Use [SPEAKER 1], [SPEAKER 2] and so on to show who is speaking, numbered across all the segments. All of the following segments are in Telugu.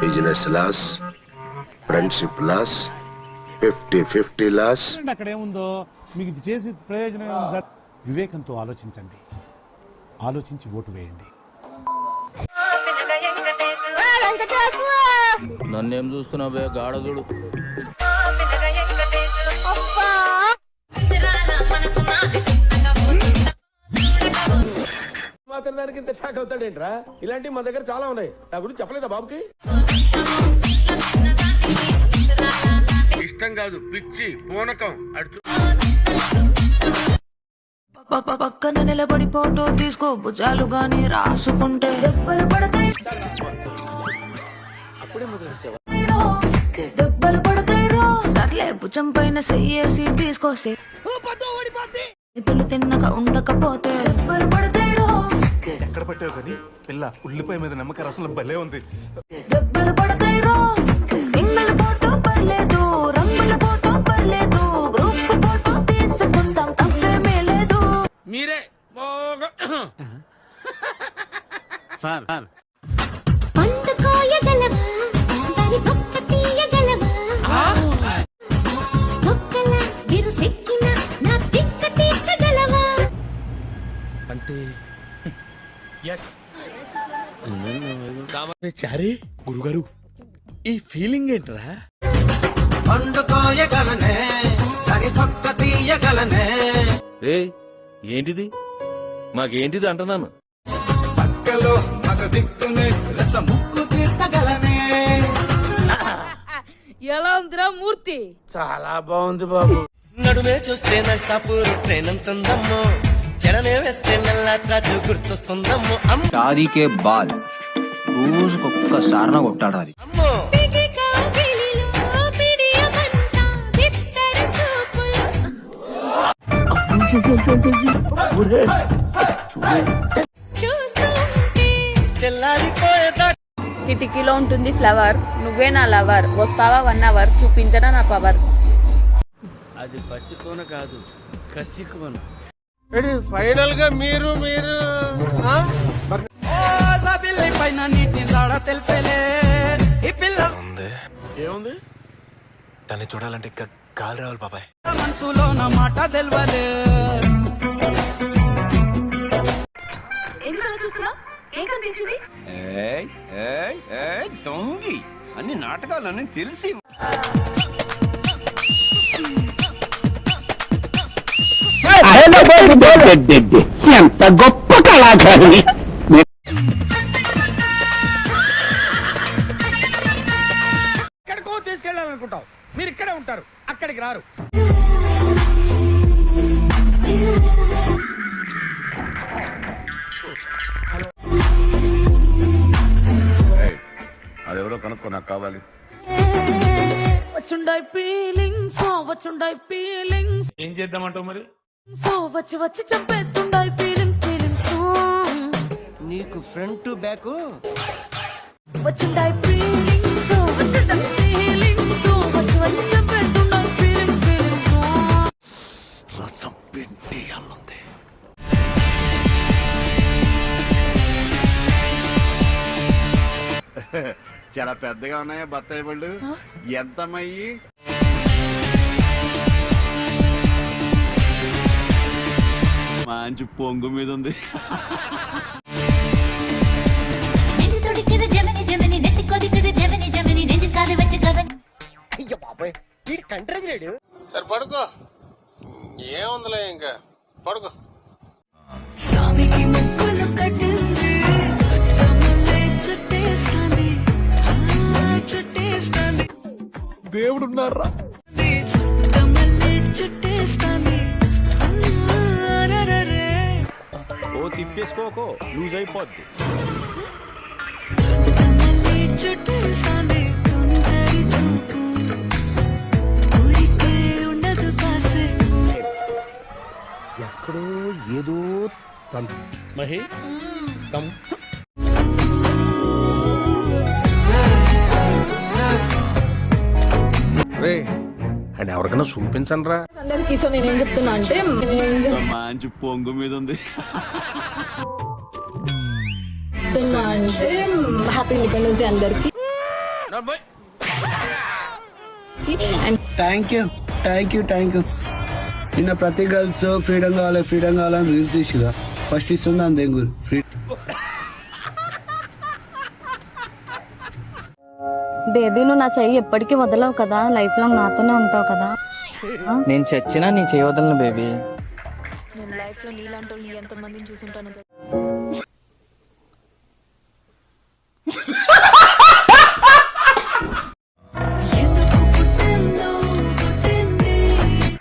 [SPEAKER 1] Business loss, friendship loss, 50-50 loss.
[SPEAKER 2] అక్కడ ఏముందో మీకు చేసి ప్రయోజనం ఏముంది సార్? వివేకంతో ఆలోచించండి, ఆలోచించి ఓటు వేయండి.
[SPEAKER 3] నన్నేం చూస్తున్నావే గాఢదుడు?
[SPEAKER 4] మాత్రం దానికి ఇంత షాక్ అవుతాడేంట్రా? ఇలాంటివి మా దగ్గర చాలా ఉన్నాయి. నా గురించి చెప్పలేదా బాబుకి?
[SPEAKER 1] ఇష్టం కాదు, పిచ్చి పూనకం.
[SPEAKER 5] పక్కన నిలబడి ఫోటో తీసుకో, భుజాలు గాని రాసుకుంటే దెబ్బలు పడతాయి, దెబ్బలు పడతాయి రో. సర్లే భుజం పైన చెయ్యేసి తీసుకో, చేతులు తిన్నగా ఉండకపోతే దెబ్బలు పడతాయి రో.
[SPEAKER 6] ఎక్కడ పట్టావు కానీ పిల్ల ఉల్లిపాయ మీద నమ్మక రసంలో భలే ఉంది.
[SPEAKER 5] దెబ్బలు పడతాయి రో. సింగిల్ ఫోటో పర్లేదు, రంగుల ఫోటో పర్లేదు, గ్రూప్ ఫోటో తీసుకుందాం, తప్పేమీ లేదు.
[SPEAKER 4] మీరే
[SPEAKER 3] సార్
[SPEAKER 7] పండు కోయగలవా, దాని తొక్క తీయగలవా? తొక్కల విరుసెక్కిన నా తిక్క తీర్చగలవా?
[SPEAKER 3] అంటే
[SPEAKER 4] చారీ గురుగారు, ఈ ఫీలింగ్ ఏంట్రా?
[SPEAKER 3] ఏ ఏంటిది? మాకేంటిది అంటున్నాను.
[SPEAKER 6] పక్కలో మగ దిక్కునే రస ముక్కు తీర్చగలనే.
[SPEAKER 8] ఎలా ఉందిరా మూర్తి?
[SPEAKER 4] చాలా బాగుంది బాబు.
[SPEAKER 9] నడుమే చూస్తే నర్సాపూర్ ట్రైన్ అంతుందమ్మో, జనమే వేస్తే నల్లా త్రాచు గుర్తొస్తుందమ్మో.
[SPEAKER 10] షాదీకే బాద్ రోజుకొక్కసారి కొట్టాడు అది.
[SPEAKER 9] అమ్మో
[SPEAKER 7] పిగి కౌగిలిలో పిడియమంట బిత్తర చూపులు. చూస్తుంటే
[SPEAKER 9] తెల్లారిపోయేదా
[SPEAKER 8] కిటికీలో ఉంటుంది ఫ్లవర్, నువ్వే నా లవర్, వస్తావా 1 అవర్, చూపించరా నా పవర్.
[SPEAKER 3] అది పచ్చికోన కాదు, కసికోన.
[SPEAKER 4] ఫైనల్ గా మీరు
[SPEAKER 9] పైన నీటి జాడ తెలిసేలే ఈ పిల్ల
[SPEAKER 4] ఏముంది?
[SPEAKER 6] దాన్ని చూడాలంటే ఇంకా గాలి రావాలి బాబాయ్.
[SPEAKER 9] మనసులో నా మాట తెలవలే.
[SPEAKER 5] ఎందుకు చూస్తున్నావు? ఏం కనిపించింది?
[SPEAKER 10] దొంగి అన్ని నాటకాలన్నీ తెలిసి
[SPEAKER 1] ఎంత గొప్ప కళాకారిణి.
[SPEAKER 4] ఎక్కడికో తీసుకెళ్ళాలనుకుంటావు, మీరు ఇక్కడే ఉంటారు, అక్కడికి రారు.
[SPEAKER 1] అదెవరో కనుక్కో, నాకు కావాలి.
[SPEAKER 5] వచ్చుండాయి ఫీలింగ్స్, వచ్చుండాయి ఫీలింగ్స్.
[SPEAKER 2] ఏం చేద్దామంటావు మరి?
[SPEAKER 5] సో వచ్చి వచ్చి చంపేస్తుండాయి ఫీలింగ్స్, ఫీలింగ్స్.
[SPEAKER 9] నీకు ఫ్రంట్ బ్యాక్
[SPEAKER 5] వచ్చుండాయి ఫీలింగ్స్, వచ్చుండాయి ఫీలింగ్స్. వచ్చి వచ్చి చంపేస్తుండాయి ఫీలింగ్స్, ఫీలింగ్స్.
[SPEAKER 6] రసం పిండి అల్లుంది.
[SPEAKER 1] చాలా పెద్దగా ఉన్నాయా బత్తాయి పళ్ళు? ఎంతమయ్యి?
[SPEAKER 10] మంచి పొంగు మీద ఉంది.
[SPEAKER 7] నెంజి తొడికిద జమిని జమిని, నెత్తి కొదికిద జమిని జమిని, నెంజి కాదు వచ్చి కవని.
[SPEAKER 4] అయ్యో బాబాయ్, వీడి కంట్రోల్ లేడు.
[SPEAKER 3] సరే పడుకో, ఏముందిలే ఇంకా పడుకో.
[SPEAKER 5] స్వామికి ముక్కులు కట్టింది, సట్టమల్లే చుట్టేస్తాంది, చుట్టేస్తాంది.
[SPEAKER 4] దేవుడున్నారా?
[SPEAKER 5] సట్టమల్లే చుట్టేస్తాంది.
[SPEAKER 3] ఓ తిప్పేసుకోకో, లూజ్ అయిపోద్ది.
[SPEAKER 5] సట్టమల్లే చుట్టేస్తాంది, తొందరి చూపు ఊరికే ఉండదు కాసేపు.
[SPEAKER 4] ఎక్కడో ఏదో మహి కమ్.
[SPEAKER 2] అండ్ ఎవరికైనా చూపించండి రా
[SPEAKER 8] అందరికి. సో నేనేం చెప్తున్నా అంటే
[SPEAKER 10] మంచి పొంగు మీద ఉంది.
[SPEAKER 8] హ్యాపీ ఇండిపెండెన్స్ డే అందరికి.
[SPEAKER 9] థ్యాంక్ యూ నిన్న ప్రతి గర్ల్స్ ఫ్రీడమ్ కావాలని రీల్స్ తీసిగా ఫస్ట్ ఇస్తుంది అంతే గురు
[SPEAKER 5] బేబీ నువ్వు నా చెయ్యి ఎప్పటికీ వదలవు కదా, లైఫ్ లాంగ్ నాతోనే ఉంటావు కదా.
[SPEAKER 9] నేను చచ్చినా నీ చేయవదలను బేబీ.
[SPEAKER 5] నేను లైఫ్ లో నీలాంటి ఎంత మందిని చూసుంటాను.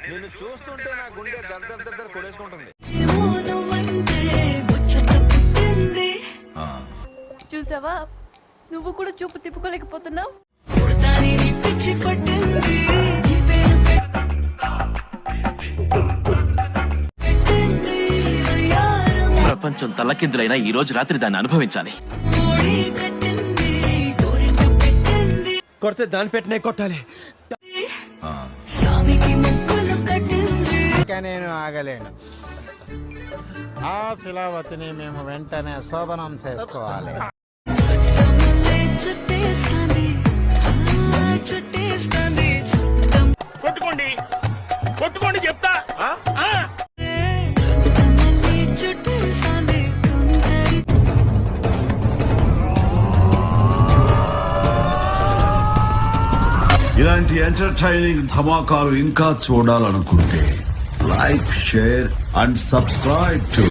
[SPEAKER 3] నిన్ను చూస్తుంటే నా గుండె దద్దరు కొడేసుకుంటుంది.
[SPEAKER 5] చూసావా, నువ్వు కూడా చూపు తిప్పుకోలేకపోతున్నావు.
[SPEAKER 10] ప్రపంచం తల్లకిందులైనా ఈ రోజు రాత్రి దాన్ని అనుభవించాలి.
[SPEAKER 3] కొడితే దాని పెట్టినే కొట్టాలి.
[SPEAKER 2] నేను ఆగలేను. ఆ శిలావతిని మేము వెంటనే శోభనం చేసుకోవాలి.
[SPEAKER 4] కొట్టుకోండి చెప్తా.
[SPEAKER 1] ఇలాంటి ఎంటర్టైనింగ్ ధమాకాలు ఇంకా చూడాలనుకుంటే like, share and subscribe to